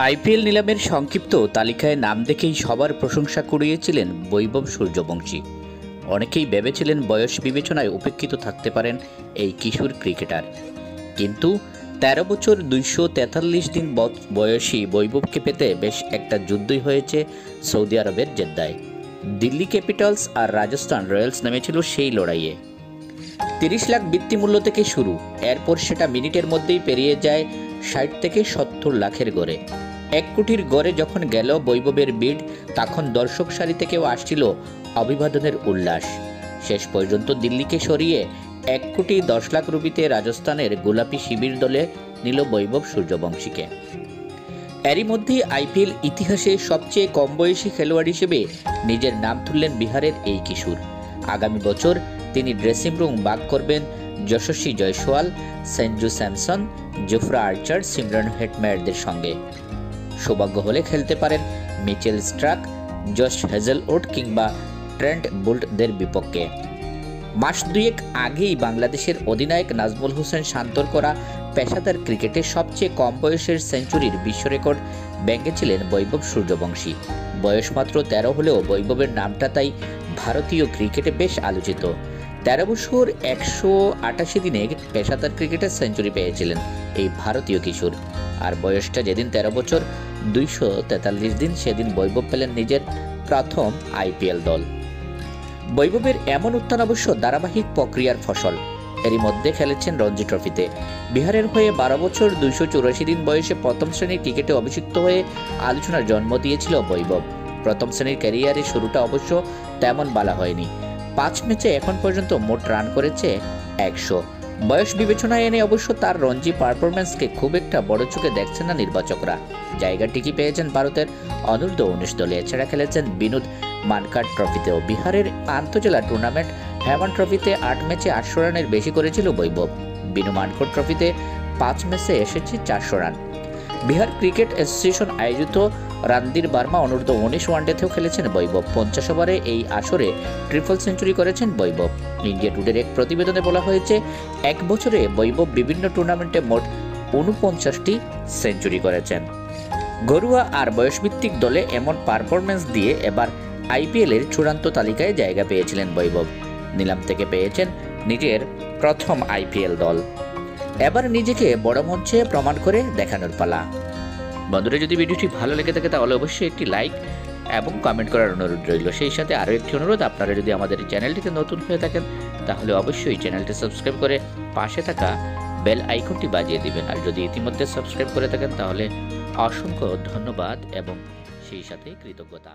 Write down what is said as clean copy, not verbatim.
IPL নিলামের সংক্ষিপ্ত তালিকায় নাম দেখেই সবার প্রশংসা কুড়িয়েছিলেন বৈভব সূর্যবংশী। অনেকেই ভেবেছিলেন বয়স বিবেচনায় উপেক্ষিত থাকতে পারেন এই কিশোর ক্রিকেটার, কিন্তু ১৩ বছর ২৪৩ দিন বয়সী বৈভবকে পেতে বেশ একটা যুদ্ধই হয়েছে সৌদি আরবের জেদ্দায়। দিল্লি ক্যাপিটালস আর রাজস্থান রয়্যালস নেমেছিল সেই লড়াইয়ে। ৩০ লাখ বৃত্তিমূল্য থেকে শুরু, এরপর সেটা মিনিটের মধ্যেই পেরিয়ে যায় ৬০ থেকে ৭০ লাখের গড়ে। ১ কোটির গড়ে যখন গেল বৈভবের বিড, তখন দর্শক সারি থেকেও আসছিল অভিবাদনের উল্লাস। শেষ পর্যন্ত দিল্লিকে সরিয়ে ১ কোটি ১০ লাখ রুপিতে রাজস্থানের গোলাপি শিবির দলে নিল বৈভব সূর্যবংশীকে। এরই মধ্যেই আইপিএল ইতিহাসে সবচেয়ে কম বয়সী খেলোয়াড় হিসেবে নিজের নাম তুললেন বিহারের এই কিশোর। আগামী বছর তিনি ড্রেসিং রুম ভাগ করবেন যশস্বী জয়সওয়াল, সঞ্জু স্যামসন, জোফরা আর্চার, সিমরন হেটমেয়ারদের সঙ্গে। সৌভাগ্য হলে খেলতে পারেন মিচেল স্ট্রাক, জশ হেজেলউড কিংবা ট্রেন্ট বোল্টদের বিপক্ষে। মাস দুয়েক আগেই বাংলাদেশের অধিনায়ক নাজমুল হোসেন শান্তর করা পেশাদার ক্রিকেটে সবচেয়ে কম বয়সের সেঞ্চুরির বিশ্ব রেকর্ড ভেঙেছিলেন বৈভব সূর্যবংশী। বয়স মাত্র ১৩ হলেও বৈভবের নামটা তাই ভারতীয় ক্রিকেটে বেশ আলোচিত। ১৩ বছর ১৮৮ দিনে পেশাদার ক্রিকেটে সেঞ্চুরি পেয়েছিলেন এই ভারতীয় কিশোর। আর বয়সটা যেদিন ১৩ বছর ২৪৩ দিন, সেদিন বৈভব পেলেন নিজের প্রথম আইপিএল দল। বৈভবের এমন উত্থান অবশ্য ধারাবাহিক প্রক্রিয়ার ফসল। এরই মধ্যে খেলেছেন রঞ্জি ট্রফিতে। বিহারের হয়ে ১২ বছর ২৮৪ দিন বয়সে প্রথম শ্রেণীর ক্রিকেটে অভিষিক্ত হয়ে আলোচনার জন্ম দিয়েছিল বৈভব। প্রথম শ্রেণীর ক্যারিয়ারের শুরুটা অবশ্য তেমন ভালো হয়নি। ৫ ম্যাচে এখন পর্যন্ত মোট রান করেছে ১০০। বয়স বিবেচনায় এনে অবশ্য তার রঞ্জি পারফরম্যান্সকে খুব একটা বড় চোখে দেখছেন না নির্বাচকরা। জায়গা ঠিকই পেয়েছেন ভারতের অনূর্ধ্ব-১৯ দলে। এছাড়া খেলেছেন বিনোদ মানকার ট্রফিতেও। বিহারের আন্তজেলা টুর্নামেন্ট হেমন ট্রফিতে ৮ ম্যাচে ৮০০ রানের বেশি করেছিল বৈভব। বিনু মানকর ট্রফিতে ৫ ম্যাচে এসেছে ৪০০ রান। বিহার ক্রিকেট অ্যাসোসিয়েশন আয়োজিত রান্দির বার্মা অনূর্ধ্ব-১৯ ওয়ানডেতেও খেলেছেন বৈভব। ৫০ ওভারে এই আসরে ট্রিপল সেঞ্চুরি করেছেন বৈভব। ইন্ডিয়া টুডের এক প্রতিবেদনে বলা হয়েছে, ১ বছরে বৈভব বিভিন্ন টুর্নামেন্টে মোট ৪৯টি সেঞ্চুরি করেছেন। ঘরোয়া আর বয়সভিত্তিক দলে এমন পারফরম্যান্স দিয়ে এবার আইপিএলের চূড়ান্ত তালিকায় জায়গা পেয়েছিলেন বৈভব। নিলাম থেকে পেয়েছেন নিজের প্রথম আইপিএল দল। এবার নিজেকে বড় মঞ্চে প্রমাণ করে দেখানোর পালা। বন্ধুরা, যদি ভিডিওটি ভালো লেগে থাকে তাহলে অবশ্যই একটি লাইক এবং কমেন্ট করার অনুরোধ রইল। সেই সাথে আরও একটি অনুরোধ, আপনারা যদি আমাদের চ্যানেলটিতে নতুন হয়ে থাকেন তাহলে অবশ্যই চ্যানেলটি সাবস্ক্রাইব করে পাশে থাকা বেল আইকনটি বাজিয়ে দিবেন। আর যদি ইতিমধ্যে সাবস্ক্রাইব করে থাকেন তাহলে অসংখ্য ধন্যবাদ এবং সেই সাথে কৃতজ্ঞতা।